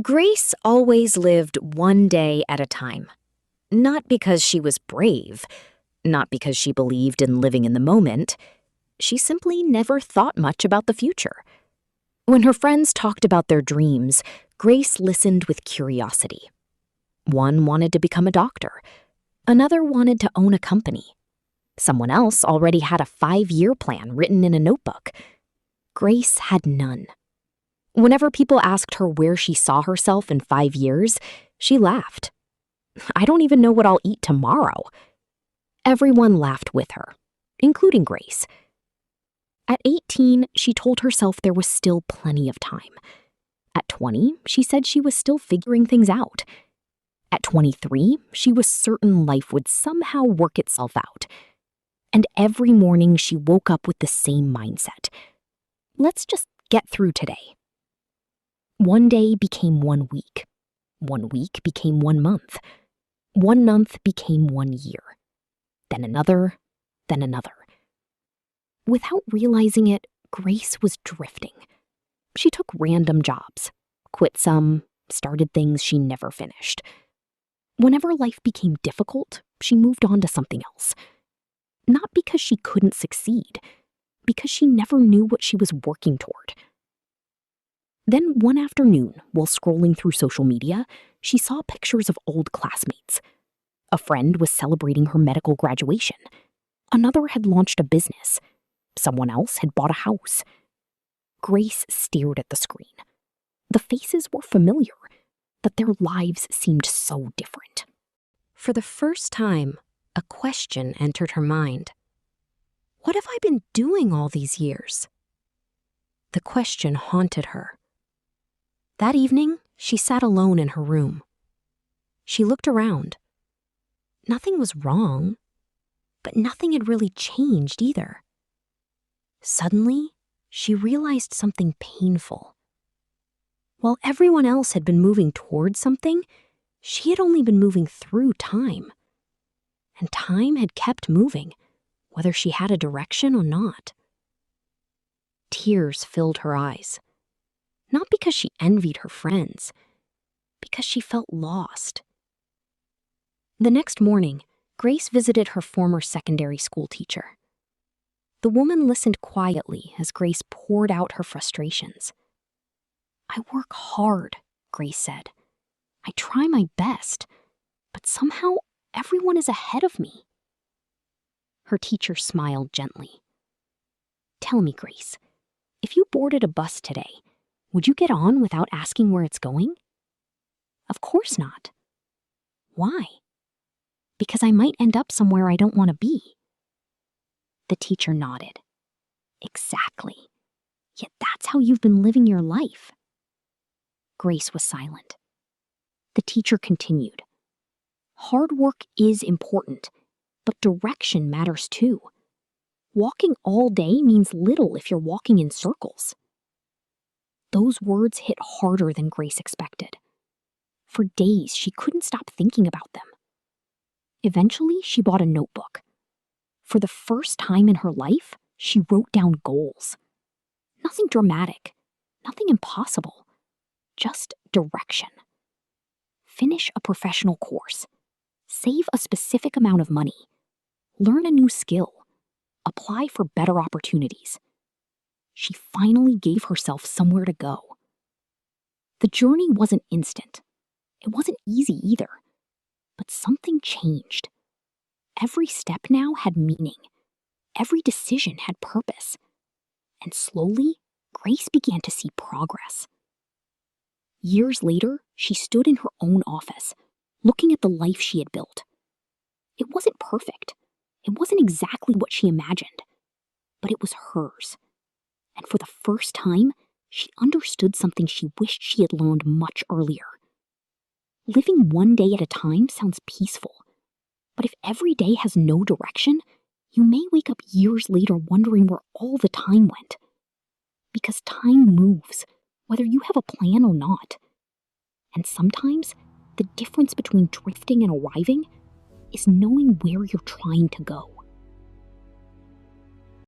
Grace always lived one day at a time. Not because she was brave, not because she believed in living in the moment. She simply never thought much about the future. When her friends talked about their dreams, Grace listened with curiosity. One wanted to become a doctor. Another wanted to own a company. Someone else already had a 5-year plan written in a notebook. Grace had none. Whenever people asked her where she saw herself in 5 years, she laughed. "I don't even know what I'll eat tomorrow." Everyone laughed with her, including Grace. At 18, she told herself there was still plenty of time. At 20, she said she was still figuring things out. At 23, she was certain life would somehow work itself out. And every morning she woke up with the same mindset. Let's just get through today. One day became 1 week. 1 week became 1 month. 1 month became 1 year. Then another, then another. Without realizing it, Grace was drifting. She took random jobs, quit some, started things she never finished. Whenever life became difficult, she moved on to something else. Not because she couldn't succeed, because she never knew what she was working toward. Then one afternoon, while scrolling through social media, she saw pictures of old classmates. A friend was celebrating her medical graduation. Another had launched a business. Someone else had bought a house. Grace stared at the screen. The faces were familiar, but their lives seemed so different. For the first time, a question entered her mind. What have I been doing all these years? The question haunted her. That evening, she sat alone in her room. She looked around. Nothing was wrong, but nothing had really changed either. Suddenly, she realized something painful. While everyone else had been moving towards something, she had only been moving through time. And time had kept moving, whether she had a direction or not. Tears filled her eyes. Not because she envied her friends, because she felt lost. The next morning, Grace visited her former secondary school teacher. The woman listened quietly as Grace poured out her frustrations. "I work hard," Grace said. "I try my best, but somehow everyone is ahead of me." Her teacher smiled gently. "Tell me, Grace, if you boarded a bus today, would you get on without asking where it's going?" "Of course not." "Why?" "Because I might end up somewhere I don't want to be." The teacher nodded. "Exactly. Yet that's how you've been living your life." Grace was silent. The teacher continued. "Hard work is important, but direction matters too. Walking all day means little if you're walking in circles." Those words hit harder than Grace expected. For days, she couldn't stop thinking about them. Eventually, she bought a notebook. For the first time in her life, she wrote down goals. Nothing dramatic, nothing impossible, just direction. Finish a professional course. Save a specific amount of money. Learn a new skill. Apply for better opportunities. She finally gave herself somewhere to go. The journey wasn't instant. It wasn't easy either. But something changed. Every step now had meaning. Every decision had purpose. And slowly, Grace began to see progress. Years later, she stood in her own office, looking at the life she had built. It wasn't perfect. It wasn't exactly what she imagined. But it was hers. And for the first time, she understood something she wished she had learned much earlier. Living one day at a time sounds peaceful. But if every day has no direction, you may wake up years later wondering where all the time went. Because time moves, whether you have a plan or not. And sometimes, the difference between drifting and arriving is knowing where you're trying to go.